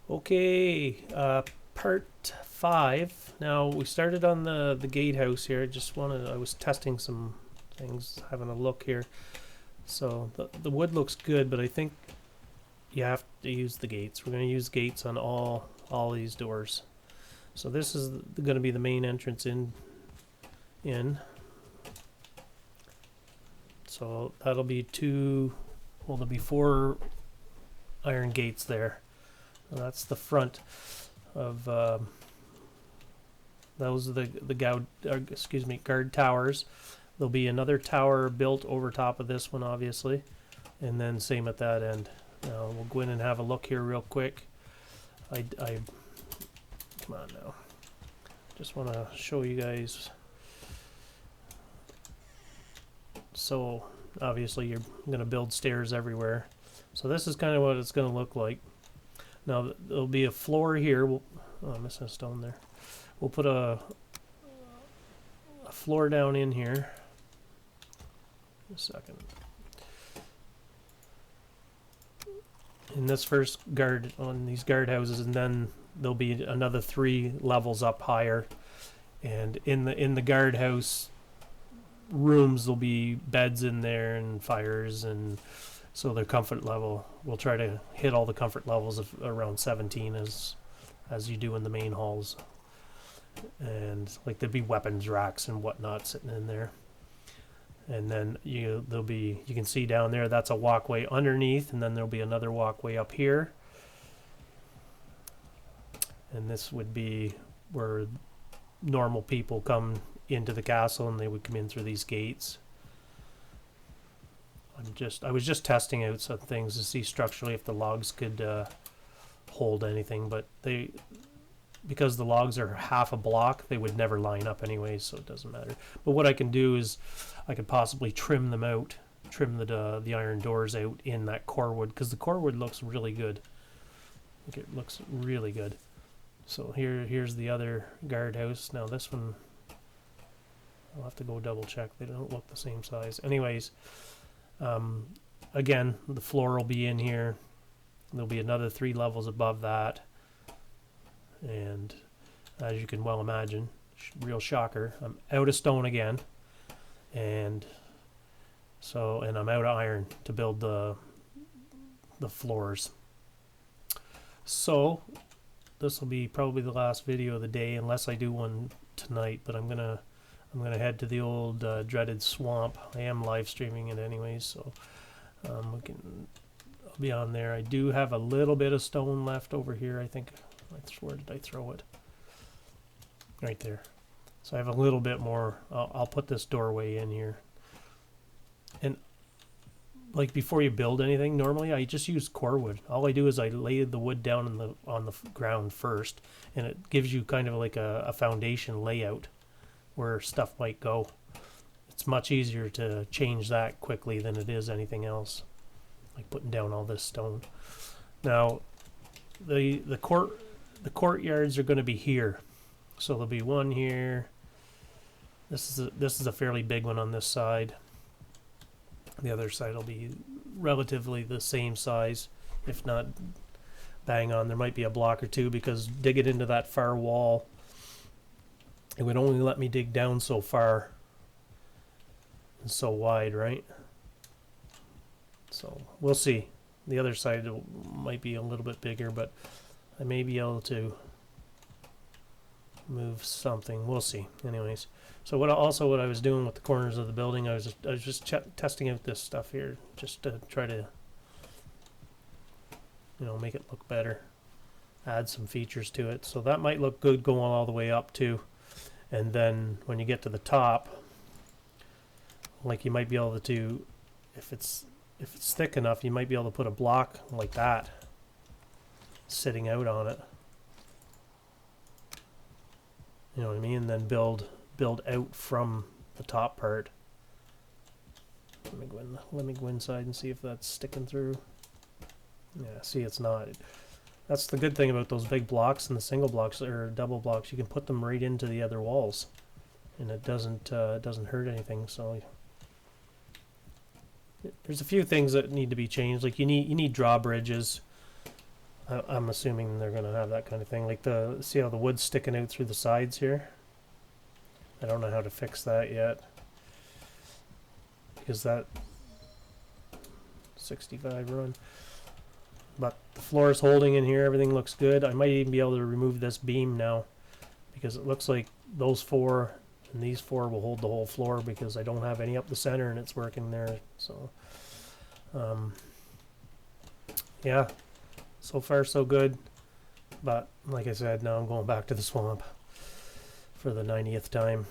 Okay, part 5. Now we started on the gatehouse here. I was testing some things, having a look here. So the wood looks good, but I think you have to use the gates. We're going to use gates on all these doors. So this is going to be the main entrance in. So that'll be there'll be 4 iron gates there. And that's the front of those are the guard towers. There'll be another tower built over top of this one, obviously, and then same at that end. Now we'll go in and have a look here real quick. I come on now. Just want to show you guys. So obviously you're going to build stairs everywhere. So this is kind of what it's going to look like. Now there'll be a floor here. I'm missing a stone there. We'll put a floor down in here. A second. In this first guard on these guardhouses, and then there'll be another 3 levels up higher. And in the guardhouse rooms, there'll be beds in there and fires, and so their comfort level, we'll try to hit all the comfort levels of around 17 as you do in the main halls. And like there'd be weapons racks and whatnot sitting in there. And then you can see down there, that's a walkway underneath, and then there'll be another walkway up here. And this would be where normal people come into the castle, and they would come in through these gates. I was just testing out some things to see structurally if the logs could hold anything, but because the logs are half a block, they would never line up anyway, so it doesn't matter. But what I can do is I could possibly trim them out, trim the iron doors out in that core wood, because the core wood looks really good. I think it looks really good. So here's the other guardhouse. Now this one, I'll have to go double check. They don't look the same size. Anyways. Again, the floor will be in here. There'll be another 3 levels above that, and as you can well imagine, real shocker, I'm out of stone again, and I'm out of iron to build the floors. So this will be probably the last video of the day, unless I do one tonight, but I'm gonna head to the old dreaded swamp. I am live streaming it anyways, so I'll be on there. I do have a little bit of stone left over here. I think, where did I throw it? Right there. So I have a little bit more. I'll put this doorway in here. And like before you build anything, normally I just use core wood. All I do is I lay the wood down on the ground first, and it gives you kind of like a foundation layout where stuff might go. It's much easier to change that quickly than it is anything else, like putting down all this stone. Now, the courtyards are going to be here, so there'll be one here. This is a fairly big one on this side. The other side will be relatively the same size, if not bang on. There might be a block or two, because dig it into that far wall, it would only let me dig down so far and so wide, right? So we'll see. The other side might be a little bit bigger, but I may be able to move something. We'll see. Anyways, so what I was doing with the corners of the building, I was just testing out this stuff here, just to try to make it look better, add some features to it. So that might look good going all the way up too. And then when you get to the top, like you might be able to, if it's thick enough, you might be able to put a block like that sitting out on it. You know what I mean? And then build out from the top part. Let me go inside and see if that's sticking through. Yeah, see, it's not. That's the good thing about those big blocks and the single blocks or double blocks. You can put them right into the other walls, and it doesn't hurt anything. So there's a few things that need to be changed. Like you need drawbridges I'm assuming they're gonna have that kind of thing. Like see how the wood's sticking out through the sides here? I don't know how to fix that yet. Because that 65 run. But the floor is holding in here, everything looks good. I might even be able to remove this beam now, because it looks like those 4 and these 4 will hold the whole floor, because I don't have any up the center and it's working there. So yeah, so far so good. But like I said, now I'm going back to the swamp for the 90th time.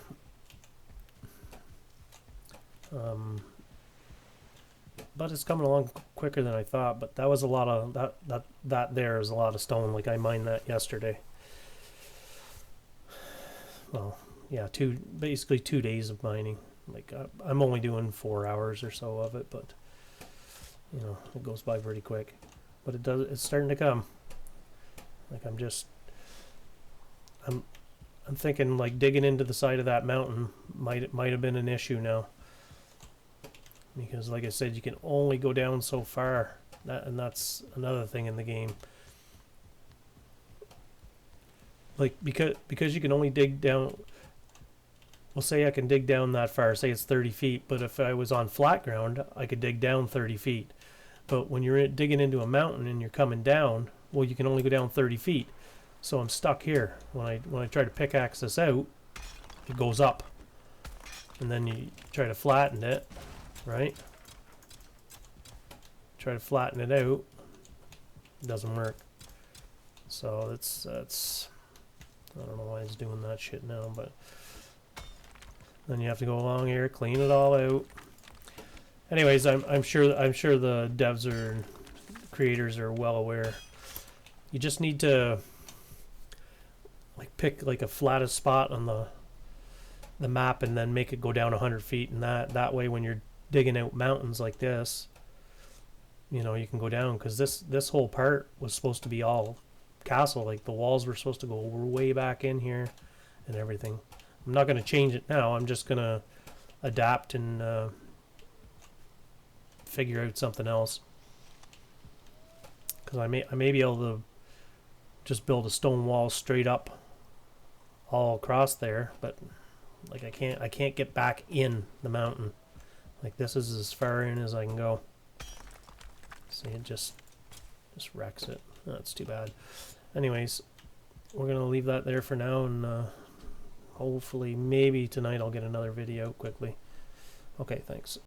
But it's coming along quicker than I thought. But that was a lot of that there is a lot of stone. Like I mined that yesterday. Well, yeah, basically 2 days of mining. Like I'm only doing 4 hours or so of it, but you know, it goes by pretty quick. But it's starting to come. Like I'm thinking like digging into the side of that mountain might have been an issue now. Because like I said, you can only go down so far. And that's another thing in the game. Like because you can only dig down, well, say I can dig down that far, say it's 30 feet, but if I was on flat ground, I could dig down 30 feet. But when you're digging into a mountain and you're coming down, well, you can only go down 30 feet. So I'm stuck here. When I try to pickaxe this out, it goes up. And then you try to flatten it, right? Try to flatten it out. It doesn't work. So that's I don't know why he's doing that shit now, but then you have to go along here, clean it all out. Anyways, I'm sure the devs or creators are well aware. You just need to like pick like a flattest spot on the map and then make it go down 100 feet, and that way when you're digging out mountains like this, you know, you can go down, because this whole part was supposed to be all castle. Like the walls were supposed to go way back in here and everything. I'm not going to change it now. I'm just going to adapt and figure out something else, because I may be able to just build a stone wall straight up all across there, but like I can't get back in the mountain. Like this is as far in as I can go. See, it just wrecks it. That's too bad. Anyways, we're gonna leave that there for now, and hopefully maybe tonight I'll get another video quickly. Okay, thanks.